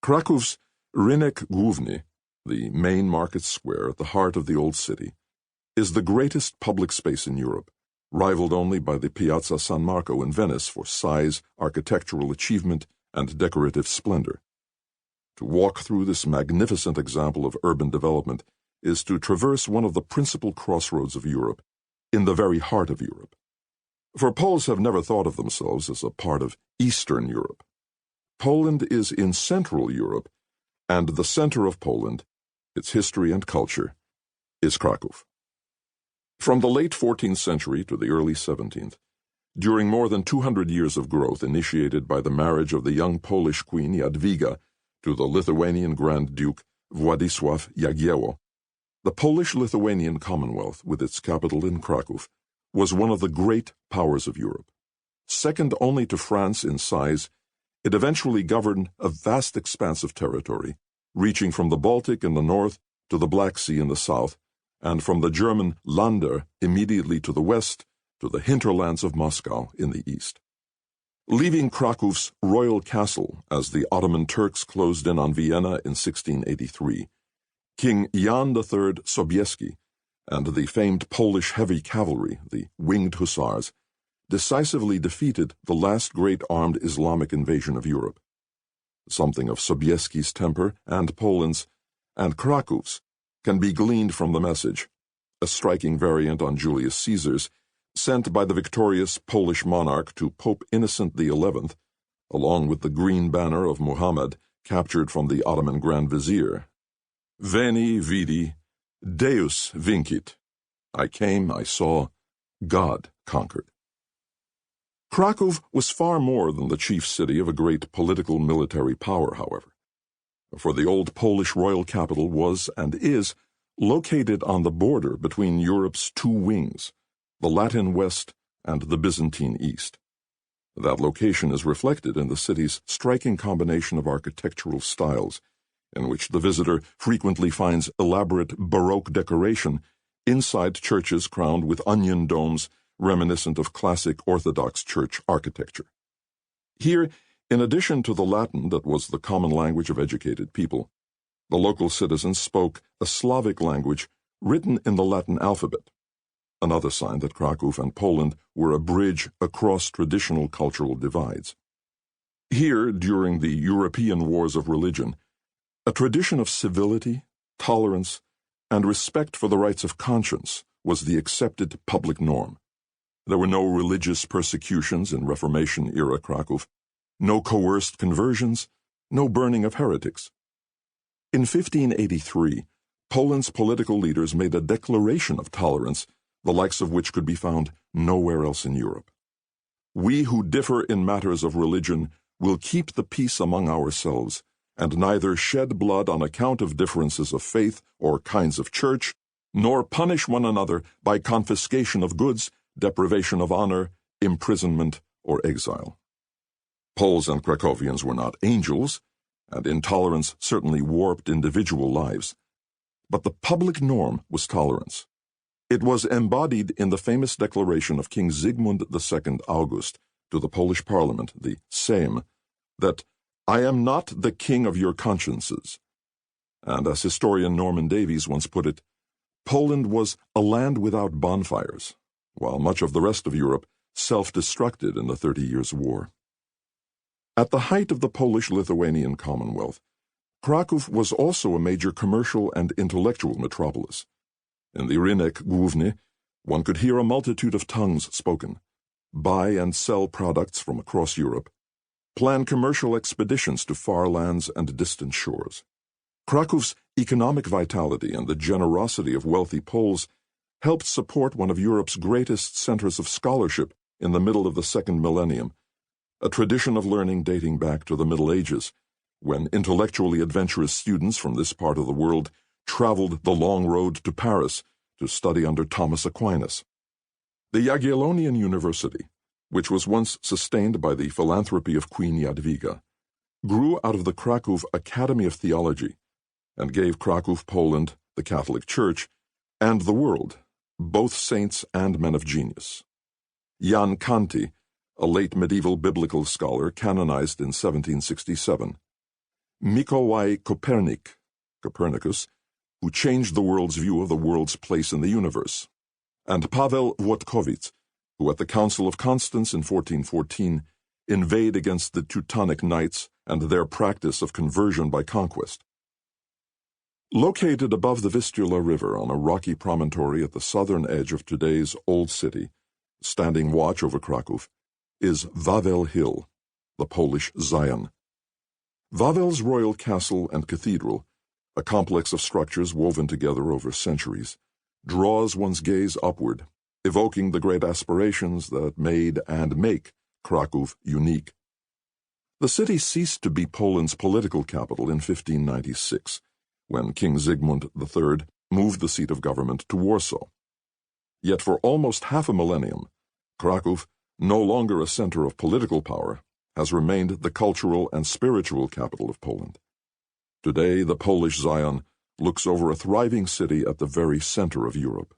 Krakow's Rynek Główny, the main market square at the heart of the old city, is the greatest public space in Europe, rivaled only by the Piazza San Marco in Venice for size, architectural achievement, and decorative splendor. To walk through this magnificent example of urban development is to traverse one of the principal crossroads of Europe, in the very heart of Europe. For Poles have never thought of themselves as a part of Eastern Europe. Poland is in Central Europe, and the center of Poland, its history and culture, is Kraków. From the late 14th century to the early 17th, during more than 200 years of growth initiated by the marriage of the young Polish queen Jadwiga to the Lithuanian Grand Duke Władysław Jagiełło, the Polish-Lithuanian Commonwealth, with its capital in Kraków, was one of the great powers of Europe. Second only to France in size, it eventually governed a vast expanse of territory, reaching from the Baltic in the north to the Black Sea in the south, and from the German Länder immediately to the west to the hinterlands of Moscow in the east. Leaving Krakow's royal castle as the Ottoman Turks closed in on Vienna in 1683, King Jan III Sobieski and the famed Polish heavy cavalry, the Winged Hussars, decisively defeated the last great armed Islamic invasion of Europe. Something of Sobieski's temper and Poland's and Krakow's can be gleaned from the message, a striking variant on Julius Caesar's, sent by the victorious Polish monarch to Pope Innocent XI, along with the green banner of Muhammad captured from the Ottoman Grand Vizier. Veni, vidi, Deus vincit. I came, I saw, God conquered. Kraków was far more than the chief city of a great political military power, however. For the old Polish royal capital was and is located on the border between Europe's two wings, the Latin West and the Byzantine East. That location is reflected in the city's striking combination of architectural styles, in which the visitor frequently finds elaborate Baroque decoration inside churches crowned with onion domes reminiscent of classic Orthodox church architecture. Here, in addition to the Latin that was the common language of educated people, the local citizens spoke a Slavic language written in the Latin alphabet, another sign that Kraków and Poland were a bridge across traditional cultural divides. Here, during the European wars of religion, a tradition of civility, tolerance, and respect for the rights of conscience was the accepted public norm. There were no religious persecutions in Reformation-era Kraków, no coerced conversions, no burning of heretics. In 1583, Poland's political leaders made a declaration of tolerance, the likes of which could be found nowhere else in Europe. We who differ in matters of religion will keep the peace among ourselves, and neither shed blood on account of differences of faith or kinds of church, nor punish one another by confiscation of goods, deprivation of honor, imprisonment, or exile. Poles and Krakowians were not angels, and intolerance certainly warped individual lives. But the public norm was tolerance. It was embodied in the famous declaration of King Zygmunt II August to the Polish parliament, the Sejm, that I am not the king of your consciences. And as historian Norman Davies once put it, Poland was a land without bonfires, while much of the rest of Europe self-destructed in the 30 Years' War. At the height of the Polish-Lithuanian Commonwealth, Kraków was also a major commercial and intellectual metropolis. In the Rynek Główny, one could hear a multitude of tongues spoken, buy and sell products from across Europe, plan commercial expeditions to far lands and distant shores. Krakow's economic vitality and the generosity of wealthy Poles helped support one of Europe's greatest centers of scholarship in the middle of the second millennium, a tradition of learning dating back to the Middle Ages, when intellectually adventurous students from this part of the world traveled the long road to Paris to study under Thomas Aquinas. The Jagiellonian University, which was once sustained by the philanthropy of Queen Jadwiga, grew out of the Kraków Academy of Theology and gave Kraków, Poland, the Catholic Church, and the world, both saints and men of genius. Jan Kanti, a late medieval biblical scholar canonized in 1767, Mikołaj Copernicus, who changed the world's view of the world's place in the universe, and Paweł Wojtkiewicz, who at the Council of Constance in 1414 inveighed against the Teutonic Knights and their practice of conversion by conquest. Located above the Vistula River on a rocky promontory at the southern edge of today's Old City, standing watch over Kraków, is Wawel Hill, the Polish Zion. Wawel's royal castle and cathedral, a complex of structures woven together over centuries, draws one's gaze upward, evoking the great aspirations that made and make Kraków unique. The city ceased to be Poland's political capital in 1596, when King Zygmunt III moved the seat of government to Warsaw. Yet for almost half a millennium, Kraków, no longer a center of political power, has remained the cultural and spiritual capital of Poland. Today, the Polish Zion looks over a thriving city at the very center of Europe.